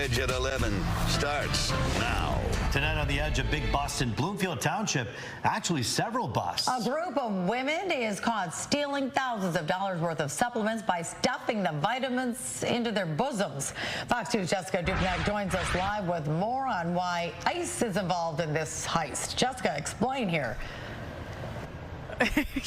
Edge at 11 starts now. Tonight on The Edge, a big bust in Bloomfield Township. Actually, several busts. A group of women is caught stealing thousands of dollars worth of supplements by stuffing the vitamins into their bosoms. Fox 2's Jessica Dupnack joins us live with more on why ICE is involved in this heist. Jessica, explain here.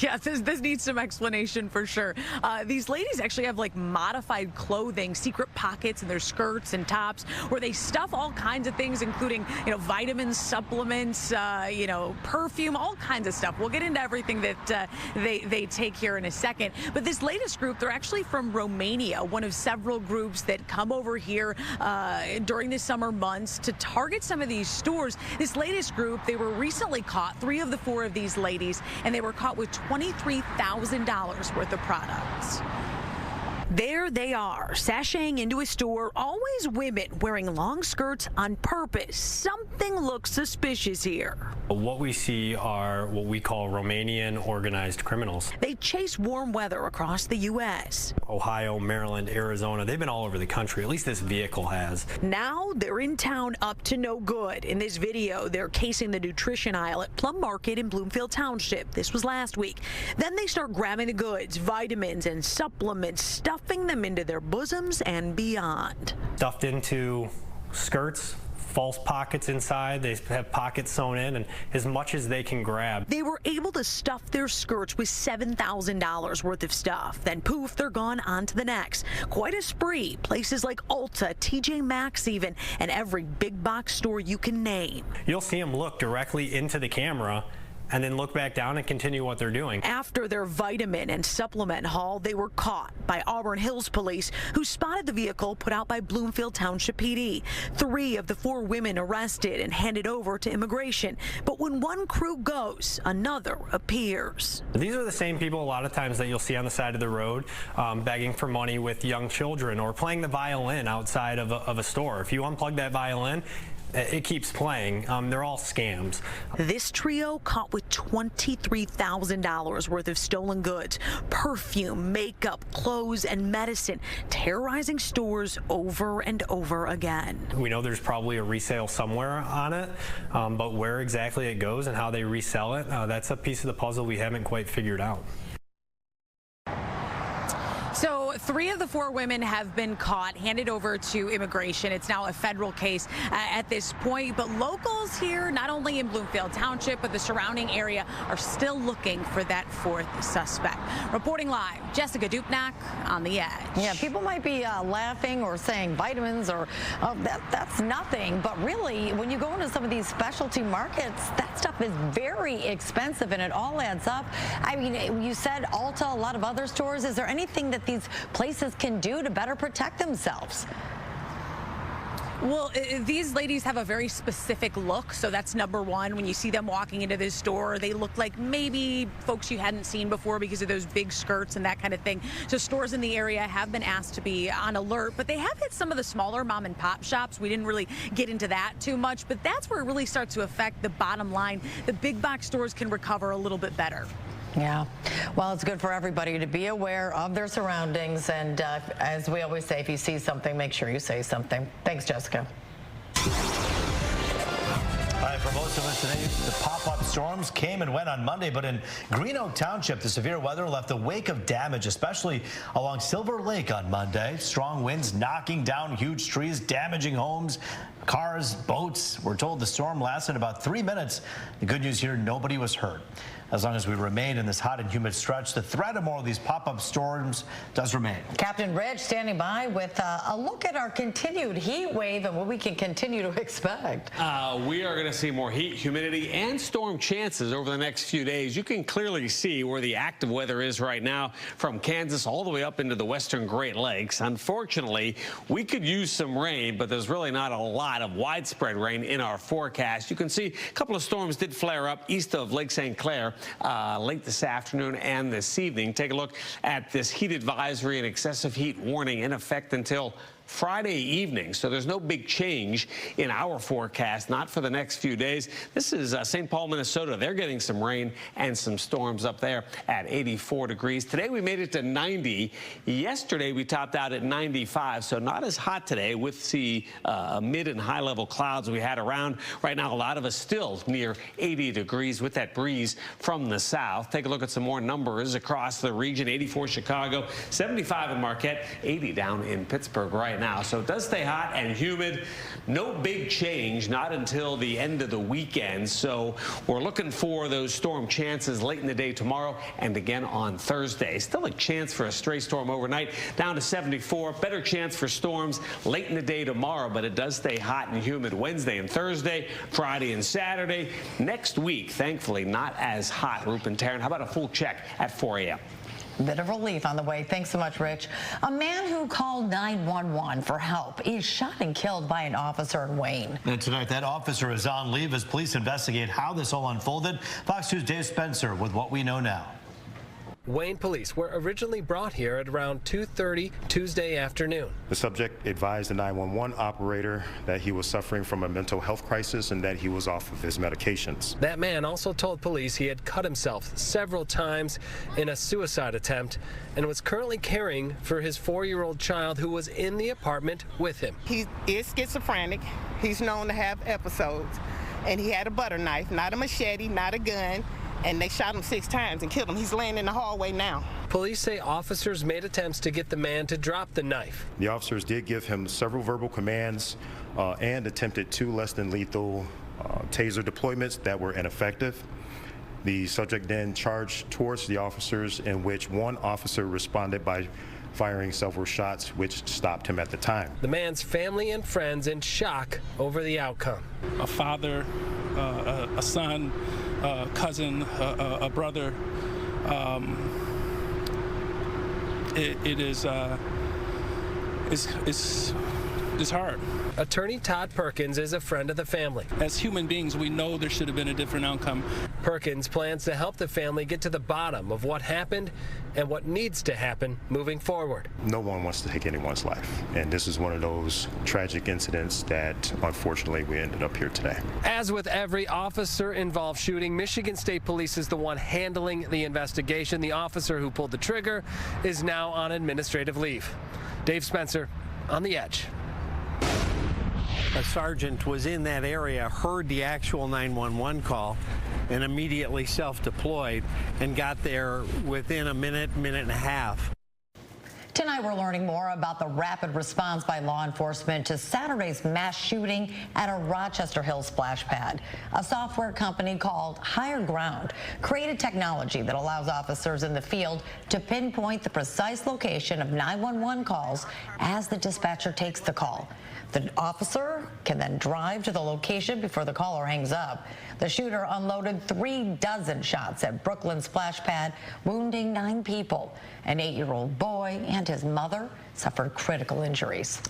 Yes, this needs some explanation for sure. These ladies actually have like modified clothing, secret pockets in their skirts and tops where they stuff all kinds of things, including, vitamins, supplements, perfume, all kinds of stuff. We'll get into everything that they take here in a second. But this latest group, they're actually from Romania, one of several groups that come over here during the summer months to target some of these stores. This latest group, they were recently caught, 3 of the 4 of these ladies, and they were caught with $23,000 worth of products. There they are, sashaying into a store, always women wearing long skirts on purpose. Something looks suspicious here. What we see are what we call Romanian organized criminals. They chase warm weather across the U.S. Ohio, Maryland, Arizona, they've been all over the country. At least this vehicle has. Now they're in town up to no good. In this video, they're casing the nutrition aisle at Plum Market in Bloomfield Township. This was last week. Then they start grabbing the goods, vitamins and supplements, stuffing them into their bosoms and beyond. Stuffed into skirts, false pockets inside. They have pockets sewn in, and as much as they can grab. They were able to stuff their skirts with $7,000 worth of stuff. Then poof, they're gone on to the next. Quite a spree. Places like Ulta, TJ Maxx even, and every big box store you can name. You'll see them look directly into the camera and then look back down and continue what they're doing. After their vitamin and supplement haul, they were caught by Auburn Hills police, who spotted the vehicle put out by Bloomfield Township PD. 3 of the 4 women arrested and handed over to immigration. But when one crew goes, another appears. These are the same people a lot of times that you'll see on the side of the road begging for money with young children or playing the violin outside of a store. If you unplug that violin, it keeps playing. They're all scams. This trio caught with $23,000 worth of stolen goods, perfume, makeup, clothes, and medicine, terrorizing stores over and over again. We know there's probably a resale somewhere on it, but where exactly it goes and how they resell it, that's a piece of the puzzle we haven't quite figured out. So 3 of the 4 women have been caught, handed over to immigration. It's now a federal case at this point. But locals here, not only in Bloomfield Township, but the surrounding area, are still looking for that 4th suspect. Reporting live, Jessica Dupnack on The Edge. Yeah, people might be laughing or saying vitamins or that's nothing. But really, when you go into some of these specialty markets, that stuff is very expensive and it all adds up. I mean, you said Ulta, a lot of other stores. Is there anything that these places can do to better protect themselves? Well, these ladies have a very specific look, so that's number one. When you see them walking into this store, they look like maybe folks you hadn't seen before because of those big skirts and that kind of thing. So stores in the area have been asked to be on alert, but they have hit some of the smaller mom and pop shops. We didn't really get into that too much, but that's where it really starts to affect the bottom line. The big box stores can recover a little bit better. Yeah, well, it's good for everybody to be aware of their surroundings. And as we always say, if you see something, make sure you say something. Thanks, Jessica. All right, for most of us today, the pop-up storms came and went on Monday, but in Green Oak Township, the severe weather left a wake of damage, especially along Silver Lake on Monday. Strong winds knocking down huge trees, damaging homes, cars, boats. We're told the storm lasted about 3 minutes. The good news here, nobody was hurt. As long as we remain in this hot and humid stretch, the threat of more of these pop-up storms does remain. Captain Rich standing by with a look at our continued heat wave and what we can continue to expect. We are going to see more heat, humidity, and storm chances over the next few days. You can clearly see where the active weather is right now, from Kansas all the way up into the western Great Lakes. Unfortunately, we could use some rain, but there's really not a lot of widespread rain in our forecast. You can see a couple of storms did flare up east of Lake St. Clair late this afternoon and this evening. Take a look at this heat advisory and excessive heat warning in effect until Friday evening. So there's no big change in our forecast, not for the next few days. This is St. Paul, Minnesota. They're getting some rain and some storms up there at 84 degrees. Today we made it to 90. Yesterday we topped out at 95, so not as hot today with the mid and high level clouds we had around. Right now, a lot of us still near 80 degrees with that breeze from the south. Take a look at some more numbers across the region. 84 Chicago, 75 in Marquette, 80 down in Pittsburgh right now. So it does stay hot and humid. No big change, not until the end of the weekend. So we're looking for those storm chances late in the day tomorrow and again on Thursday. Still a chance for a stray storm overnight, down to 74. Better chance for storms late in the day tomorrow, but it does stay hot and humid Wednesday and Thursday, Friday and Saturday. Next week, thankfully, not as hot. Rup and Taryn, how about a full check at 4 a.m.? Bit of relief on the way. Thanks so much, Rich. A man who called 911 for help is shot and killed by an officer in Wayne. And tonight, that officer is on leave as police investigate how this all unfolded. Fox 2's Dave Spencer with what we know now. Wayne police were originally brought here at around 2:30 Tuesday afternoon. The subject advised the 911 operator that he was suffering from a mental health crisis and that he was off of his medications. That man also told police he had cut himself several times in a suicide attempt and was currently caring for his 4-year-old child who was in the apartment with him. He is schizophrenic. He's known to have episodes. And he had a butter knife, not a machete, not a gun. And they shot him 6 times and killed him. He's laying in the hallway now. Police say officers made attempts to get the man to drop the knife. The officers did give him several verbal commands and attempted 2 less than lethal taser deployments that were ineffective. The subject then charged towards the officers, in which one officer responded by firing several shots, which stopped him at the time. The man's family and friends in shock over the outcome. A father, a son, a cousin, a brother. It's hard. Attorney Todd Perkins is a friend of the family. As human beings, we know there should have been a different outcome. Perkins plans to help the family get to the bottom of what happened and what needs to happen moving forward. No one wants to take anyone's life, and this is one of those tragic incidents that unfortunately we ended up here today. As with every officer-involved shooting, Michigan State Police is the one handling the investigation. The officer who pulled the trigger is now on administrative leave. Dave Spencer, on the Edge. A sergeant was in that area, heard the actual 911 call, and immediately self-deployed and got there within a minute, minute and a half. Tonight, we're learning more about the rapid response by law enforcement to Saturday's mass shooting at a Rochester Hills splash pad. A software company called Higher Ground created technology that allows officers in the field to pinpoint the precise location of 911 calls as the dispatcher takes the call. The officer can then drive to the location before the caller hangs up. The shooter unloaded 36 shots at Brooklyn splash pad, wounding 9 people. An 8-year-old boy and his mother suffered critical injuries.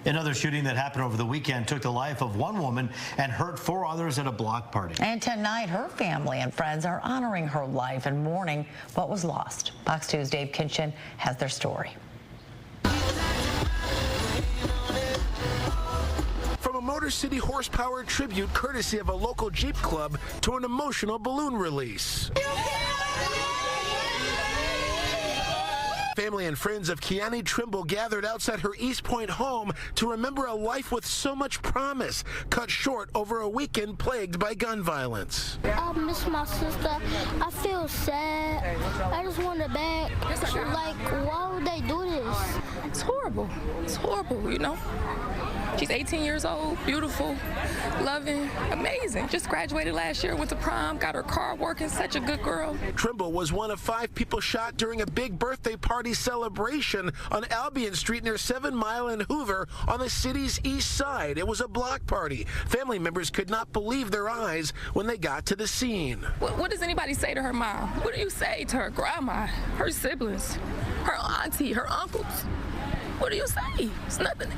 Another shooting that happened over the weekend took the life of one woman and hurt 4 others at a block party. And tonight, her family and friends are honoring her life and mourning what was lost. Fox 2's Dave Kinchin has their story. From a Motor City horsepower tribute courtesy of a local Jeep club to an emotional balloon release. Family and friends of Kiani Trimble gathered outside her East Point home to remember a life with so much promise, cut short over a weekend plagued by gun violence. I miss my sister. I feel sad. I just want her back. Like, why would they do this? It's horrible. It's horrible, you know? She's 18 years old, beautiful, loving, amazing. Just graduated last year, went to prom, got her car working, such a good girl. Trimble was one of 5 people shot during a big birthday party celebration on Albion Street near 7 Mile and Hoover on the city's east side. It was a block party. Family members could not believe their eyes when they got to the scene. What does anybody say to her mom? What do you say to her grandma, her siblings, her auntie, her uncles? What do you say? It's nothing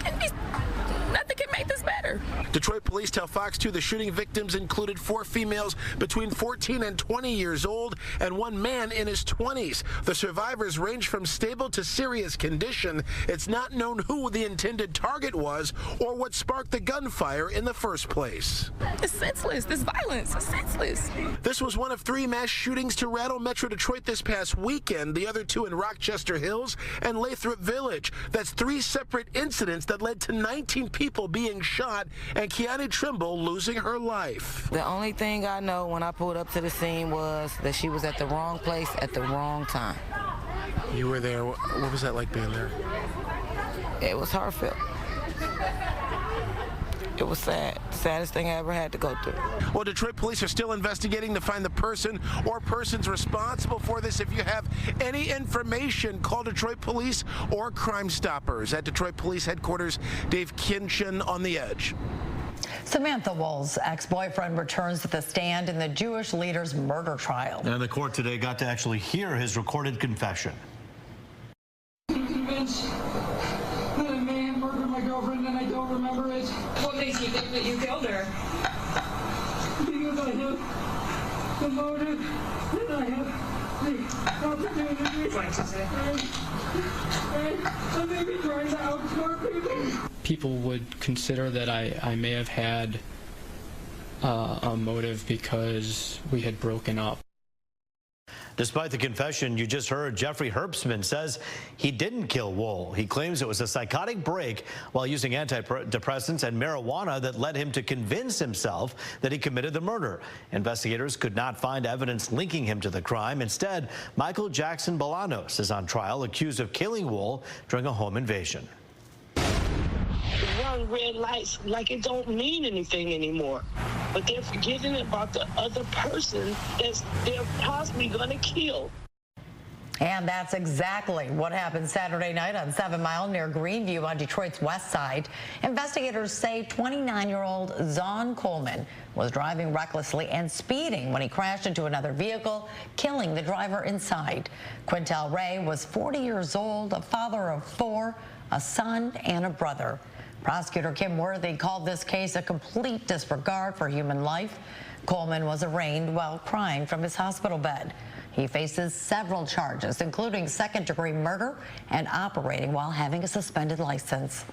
can make this better. Detroit police tell Fox 2 the shooting victims included 4 females between 14 and 20 years old and 1 man in his 20s. The survivors range from stable to serious condition. It's not known who the intended target was or what sparked the gunfire in the first place. It's senseless. This violence is senseless. This was one of 3 mass shootings to rattle Metro Detroit this past weekend, the other 2 in Rochester Hills and Lathrop Village. That's 3 separate incidents that led to 19 people being shot and Kiani Trimble losing her life. The only thing I know when I pulled up to the scene was that she was at the wrong place at the wrong time. You were there. What was that like being there? It was heartfelt. It was sad. Saddest thing I ever had to go through. Well, Detroit police are still investigating to find the person or persons responsible for this. If you have any information, call Detroit Police or Crime Stoppers. At Detroit Police Headquarters, Dave Kinchin on The Edge. Samantha Wool's ex-boyfriend returns to the stand in the Jewish leader's murder trial. And the court today got to actually hear his recorded confession. I'm convinced that I may have murdered my girlfriend and I don't remember it. What makes you think that you killed her? Because I have the motive and I have the opportunity. What to say? And I may be trying to outsmart people. People would consider that I may have had a motive because we had broken up. Despite the confession you just heard, Jeffrey Herbstman says he didn't kill Wool. He claims it was a psychotic break while using antidepressants and marijuana that led him to convince himself that he committed the murder. Investigators could not find evidence linking him to the crime. Instead, Michael Jackson Bolanos is on trial, accused of killing Wool during a home invasion. Run red lights like it don't mean anything anymore. But they're forgetting about the other person that they're possibly going to kill. And that's exactly what happened Saturday night on 7 Mile near Greenview on Detroit's west side. Investigators say 29-year-old Zon Coleman was driving recklessly and speeding when he crashed into another vehicle, killing the driver inside. Quintel Ray was 40 years old, a father of 4, a son and a brother. Prosecutor Kim Worthy called this case a complete disregard for human life. Coleman was arraigned while crying from his hospital bed. He faces several charges, including second-degree murder and operating while having a suspended license.